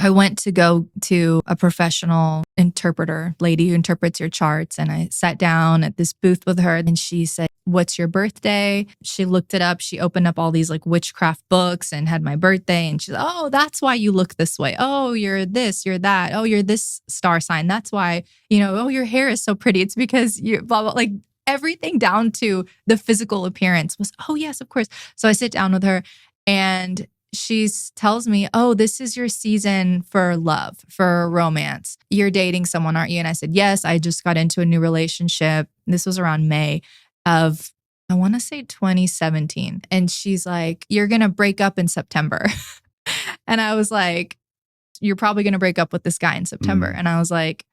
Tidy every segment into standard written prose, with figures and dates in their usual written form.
I went to go to a professional interpreter, lady who interprets your charts. And I sat down at this booth with her and she said, "What's your birthday?" She looked it up. She opened up all these like witchcraft books and had my birthday. And she's, "Oh, that's why you look this way. Oh, you're this, you're that. Oh, you're this star sign. That's why, oh, your hair is so pretty. It's because you blah, blah." Like everything down to the physical appearance was, "Oh, yes, of course." So I sit down with her and she tells me, "Oh, this is your season for love, for romance. You're dating someone, aren't you?" And I said, "Yes, I just got into a new relationship." This was around May of, I want to say 2017. And she's like, "You're going to break up in September." And I was like, "You're probably going to break up with this guy in September." And I was like,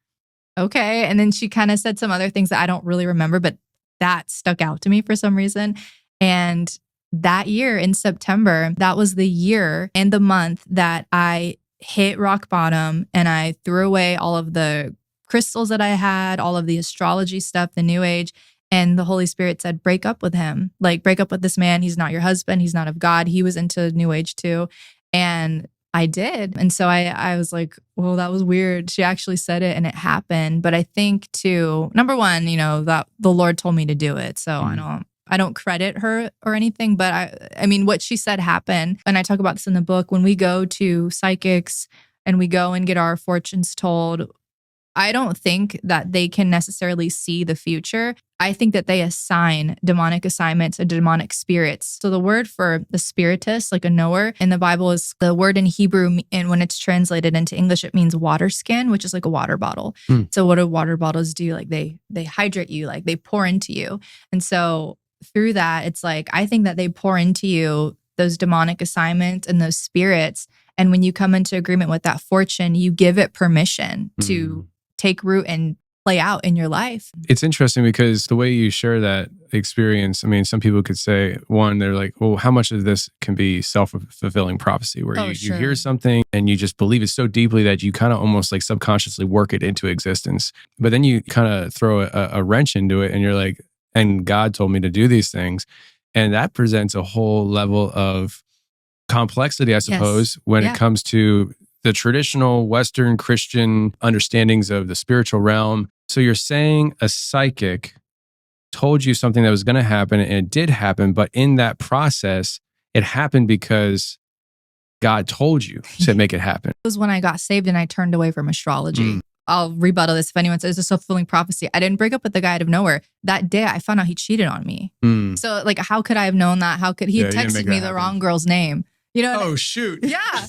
"Okay." And then she kind of said some other things that I don't really remember, but that stuck out to me for some reason. And that year in September, that was the year and the month that I hit rock bottom and I threw away all of the crystals that I had, all of the astrology stuff, the new age. And the Holy Spirit said, "Break up with him. Like, break up with this man. He's not your husband. He's not of God." He was into new age too. And I did. And so I was like, well, that was weird. She actually said it and it happened. But I think too, number one, that the Lord told me to do it. So I don't credit her or anything, but I mean, what she said happened. And I talk about this in the book. When we go to psychics and we go and get our fortunes told, I don't think that they can necessarily see the future. I think that they assign demonic assignments and demonic spirits. So the word for the spiritist, like a knower in the Bible, is the word in Hebrew. And when it's translated into English, it means water skin, which is like a water bottle. So what do water bottles do? Like they hydrate you, like they pour into you. And so through that, it's like, I think that they pour into you those demonic assignments and those spirits. And when you come into agreement with that fortune, you give it permission to take root and play out in your life. It's interesting because the way you share that experience, I mean, some people could say, one, they're like, well, how much of this can be self-fulfilling prophecy where you hear something and you just believe it so deeply that you kind of almost like subconsciously work it into existence. But then you kind of throw a wrench into it and you're like, and God told me to do these things. And that presents a whole level of complexity, I suppose, when it comes to the traditional Western Christian understandings of the spiritual realm. So you're saying a psychic told you something that was going to happen and it did happen, but in that process, it happened because God told you to make it happen. It was when I got saved and I turned away from astrology. I'll rebuttal this if anyone says it's a self-fulfilling prophecy. I didn't break up with the guy out of nowhere. That day I found out he cheated on me. So like, how could I have known that? How could he texted me the wrong girl's name? Oh, shoot. Yeah.